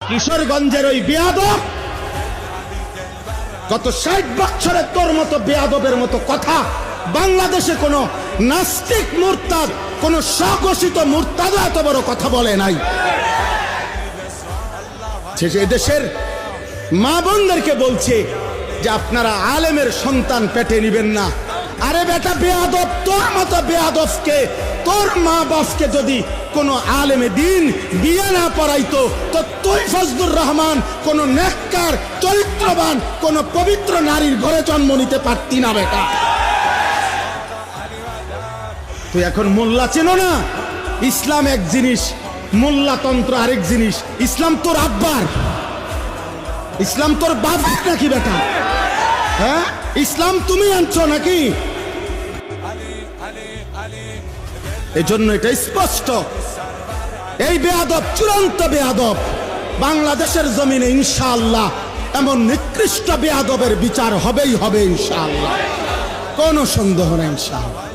কিশোরগঞ্জের ওই বেয়াদব গত 60 বছরে তোর মতো বেয়াদবের মতো কথা বাংলাদেশে কোনো নাস্তিক মুরতাদ, কোন স্বঘোষিত মুরতাদ এত বড় কথা বলে নাই। সে দেশের মা বোনদেরকে বলছে যে আপনারা আলেমের সন্তান পেটে নিবেন না। আরে বেটা বেয়াদব, তোর মতো বেয়াদবকে, তোর মা বাপকে যদি কোনো আলেমে দিন বিয়ে না পড়াইতো তো তুই ফজলুর রহমান কোন নেককার চরিত্রবান কোন পবিত্র নারীর ঘরে জন্ম নিতে পারতি না বেটা। তুই এখন মোল্লা চেনো না? ইসলাম এক জিনিস, মোল্লাতন্ত্র আরেক জিনিস। ইসলাম তোর আব্বার, ইসলাম তোর বাপ নাকি বেটা? হ্যাঁ, ইসলাম তুমি আনছো নাকি? এজন্য এটা স্পষ্ট, এই বেয়াদব চূড়ান্ত বেয়াদব। বাংলাদেশের জমিনে ইনশাআল্লাহ এমন নিকৃষ্ট বেয়াদবের বিচার হবেই হবে ইনশাআল্লাহ, কোনো সন্দেহ নেই ইনশাআল্লাহ।